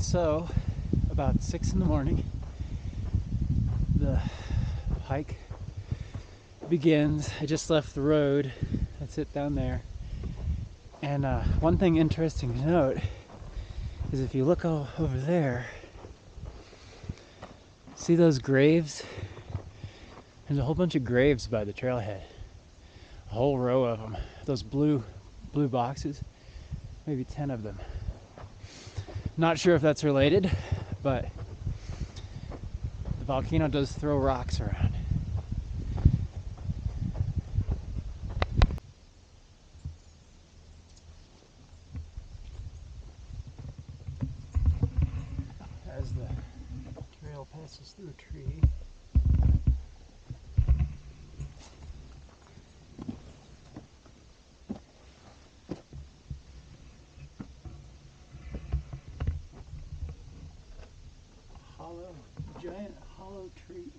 So, about 6 in the morning, the hike begins. I just left the road. That's it down there. And one thing interesting to note is if you look over there, see those graves? There's a whole bunch of graves by the trailhead. A whole row of them. Those blue boxes, maybe 10 of them. Not sure if that's related, but the volcano does throw rocks around. As the trail passes through a tree, giant hollow tree.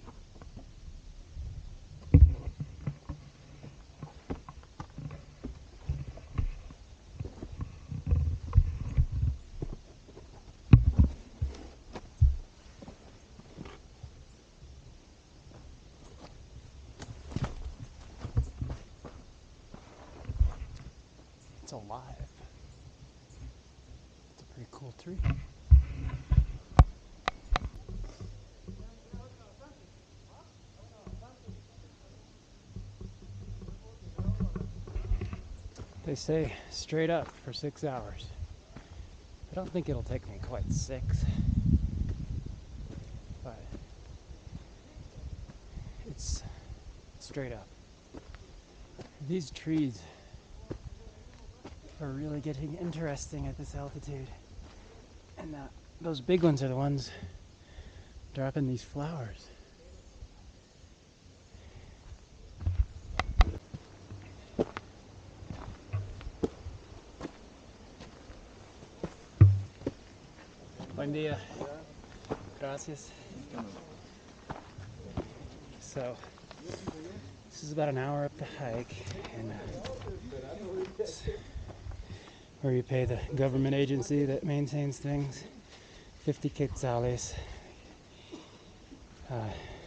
It's alive. It's a pretty cool tree. They say straight up for 6 hours. I don't think it'll take me quite 6, but it's straight up. These trees are really getting interesting at this altitude. And those big ones are the ones dropping these flowers. Buen día. Gracias. So, this is about an hour up the hike, and where you pay the government agency that maintains things 50 quetzales.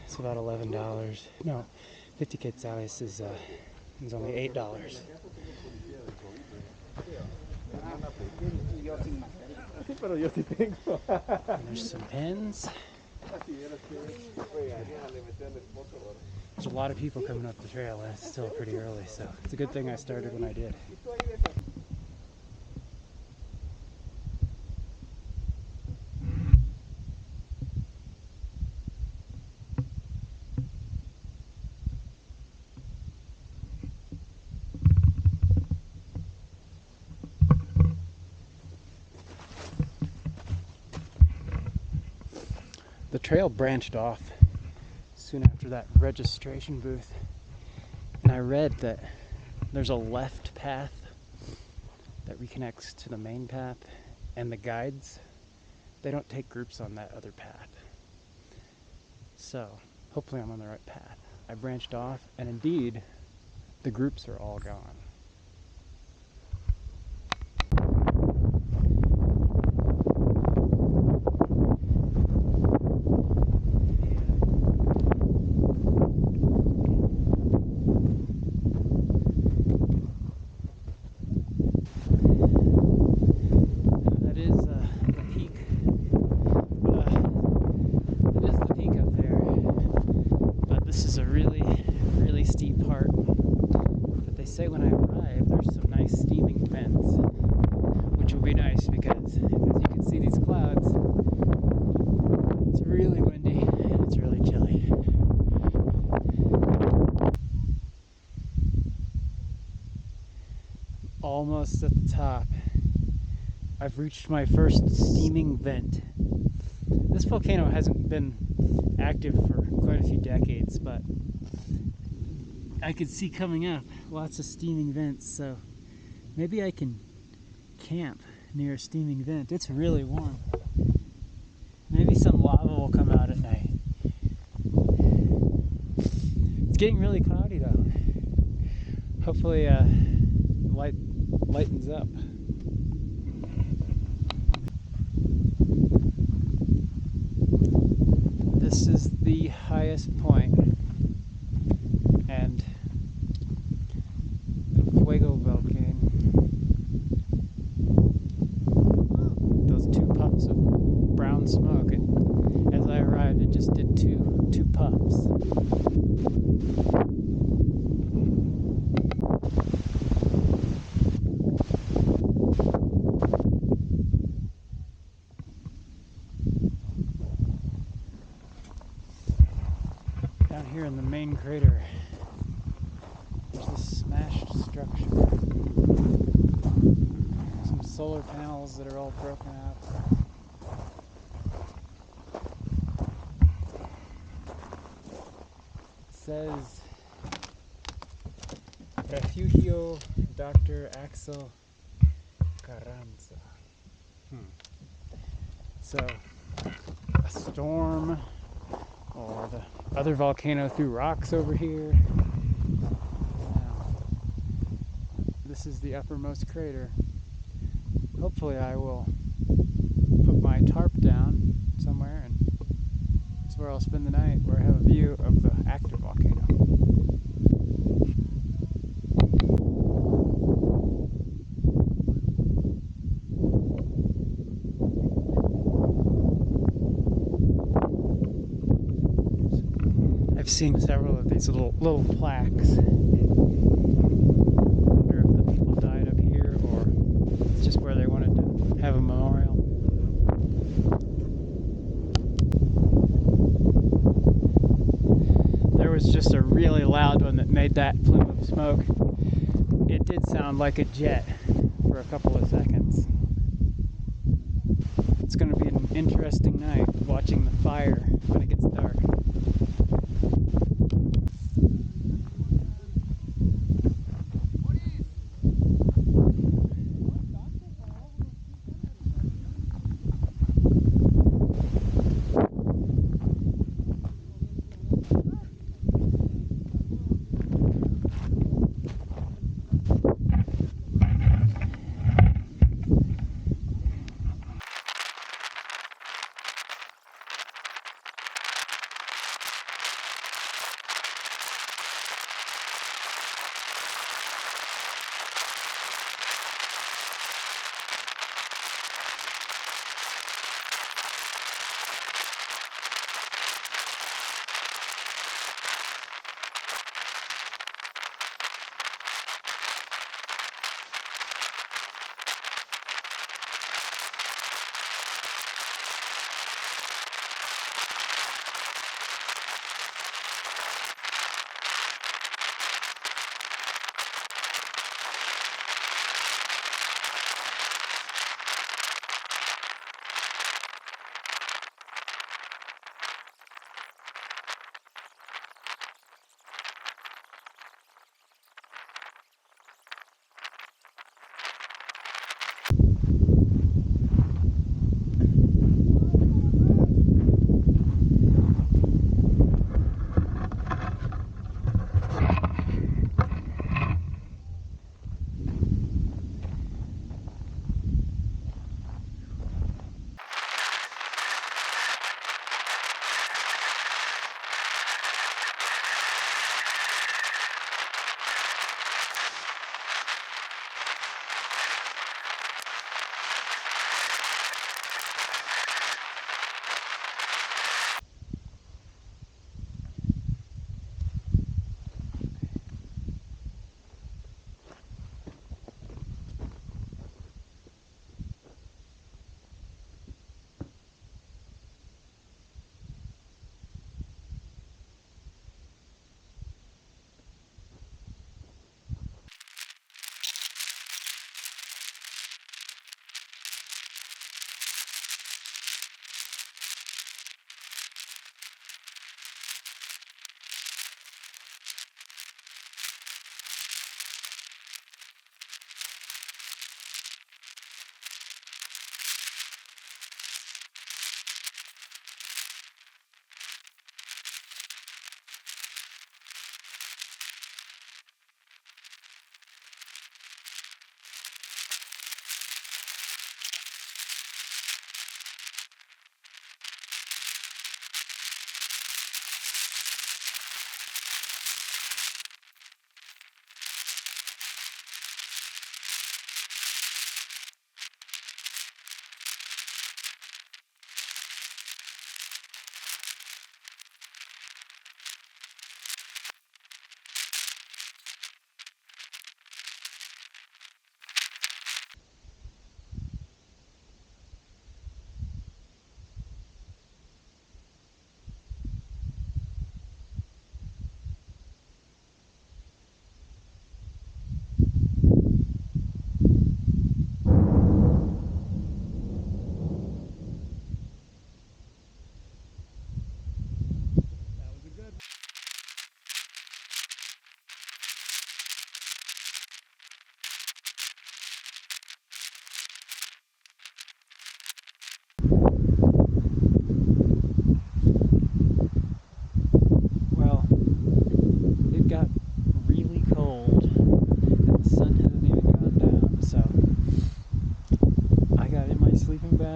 It's about $11. No, 50 quetzales is only $8. And there's some pens. There's a lot of people coming up the trail, and it's still pretty early, so it's a good thing I started when I did. The trail branched off soon after that registration booth, and I read that there's a left path that reconnects to the main path, and the guides, they don't take groups on that other path. So hopefully I'm on the right path. I branched off, and indeed the groups are all gone. Say when I arrive, there's some nice steaming vents, which will be nice because, as you can see these clouds, it's really windy and it's really chilly. Almost at the top. I've reached my first steaming vent. This volcano hasn't been active for quite a few decades, but I could see coming up lots of steaming vents, so maybe I can camp near a steaming vent. It's really warm. Maybe some lava will come out at night. It's getting really cloudy though. Hopefully the lightens up. highest point, and the Fuego volcano. Those two puffs of brown smoke. As I arrived, it just did two puffs. Down here in the main crater, there's this smashed structure. Some solar panels that are all broken up. It says Refugio Dr. Axel Carranza. So, a storm, or the other volcano threw rocks over here. Now, this is the uppermost crater. Hopefully I will put my tarp down somewhere, and that's where I'll spend the night, where I have a view of the active volcano. I've seen several of these little plaques. I wonder if the people died up here, or it's just where they wanted to have a memorial. There was just a really loud one that made that plume of smoke. It did sound like a jet for a couple of seconds. It's going to be an interesting night watching the fire when it gets dark.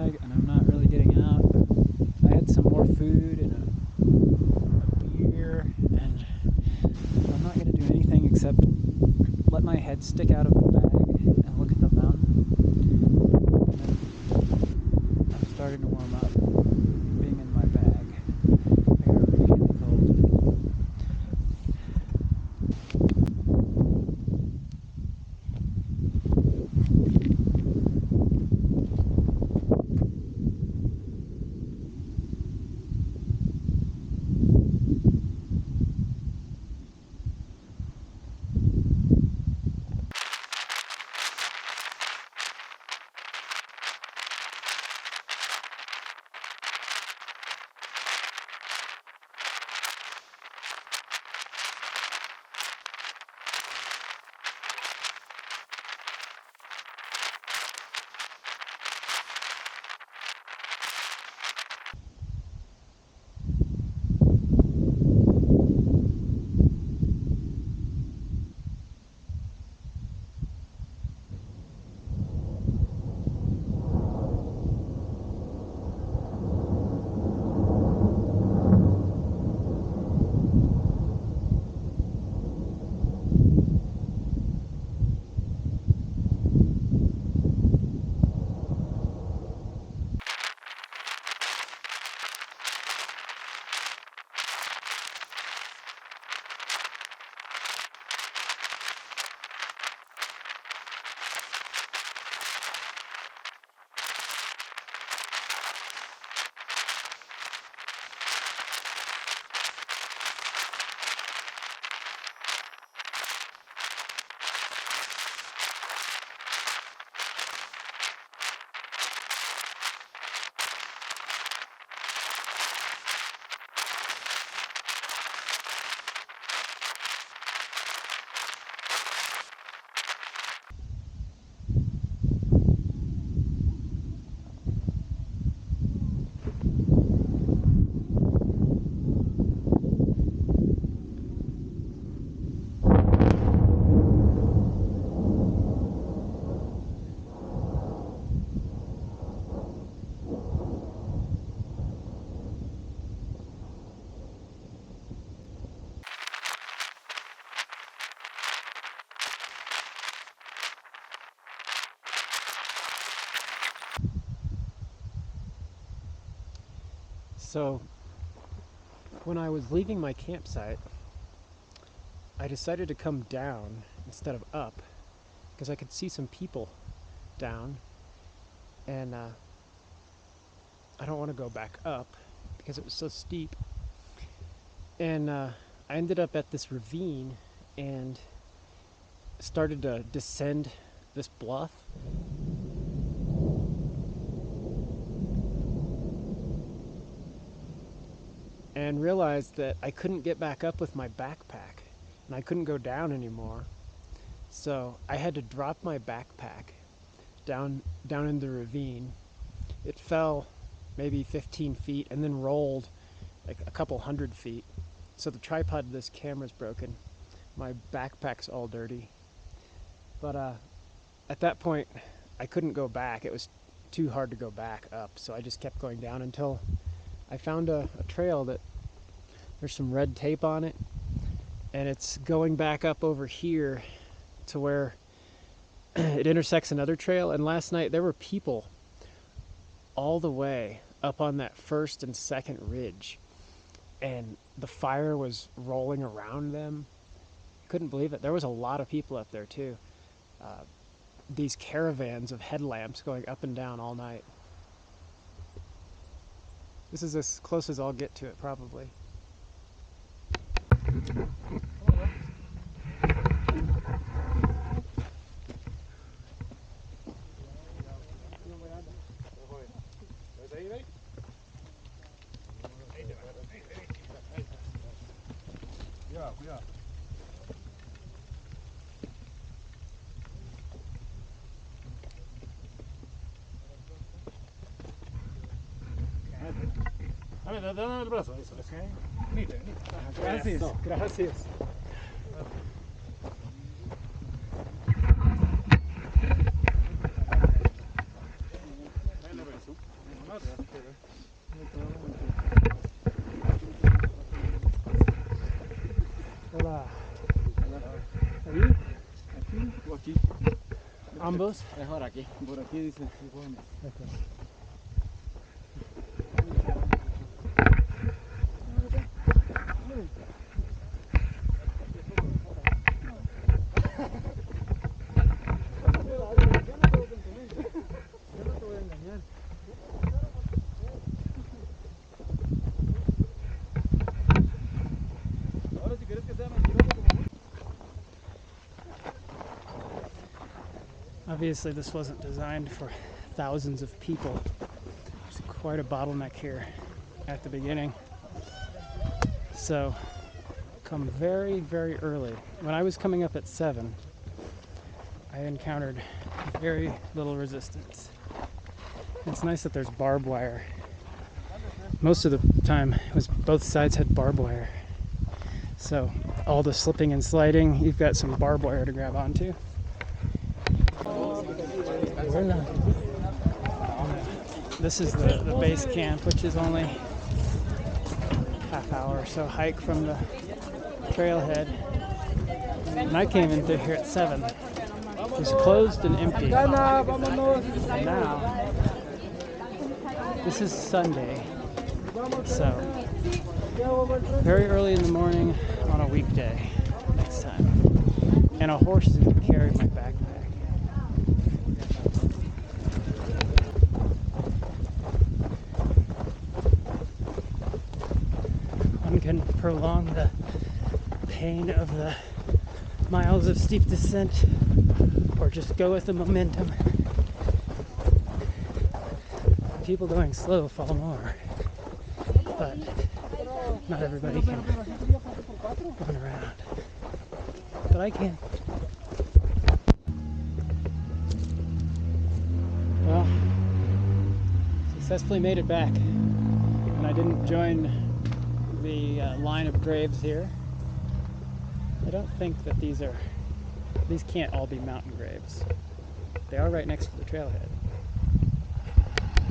bag and I'm not really getting out. I had some more food and a beer, and I'm not going to do anything except let my head stick out of the bag and look at the mountain. And then I'm starting to warm up being in my bag. I got really cold. So, when I was leaving my campsite, I decided to come down instead of up because I could see some people down, and I don't want to go back up because it was so steep. And I ended up at this ravine and started to descend this bluff. And realized that I couldn't get back up with my backpack, and I couldn't go down anymore. So I had to drop my backpack down in the ravine. It fell maybe 15 feet and then rolled like a couple hundred feet. So the tripod of this camera's broken. My backpack's all dirty. But at that point, I couldn't go back. It was too hard to go back up, so I just kept going down until I found a trail that there's some red tape on it, and it's going back up over here to where it intersects another trail. And last night there were people all the way up on that first and second ridge, and the fire was rolling around them. Couldn't believe it. There was a lot of people up there too. These caravans of headlamps going up and down all night. This is as close as I'll get to it, probably. Dame el brazo, eso. Venite. Gracias, gracias. Dame el brazo. Ambos. Mejor aquí. Por aquí dice. Okay. Obviously, this wasn't designed for thousands of people. There's quite a bottleneck here at the beginning. So, come very, very early. When I was coming up at 7, I encountered very little resistance. It's nice that there's barbed wire. Most of the time, it was both sides had barbed wire. So, all the slipping and sliding, you've got some barbed wire to grab onto. This is the base camp, which is only half-hour or so hike from the trailhead. And I came in through here at 7. It was closed and empty. And now, this is Sunday, so very early in the morning on a weekday next time. And a horse is going to carry my backpack. One can prolong the pain of the miles of steep descent, or just go with the momentum. People going slow fall more, but not everybody can run around. But I can. Well, successfully made it back, and I didn't join the line of graves here. I don't think that these can't all be mountain graves. They are right next to the trailhead.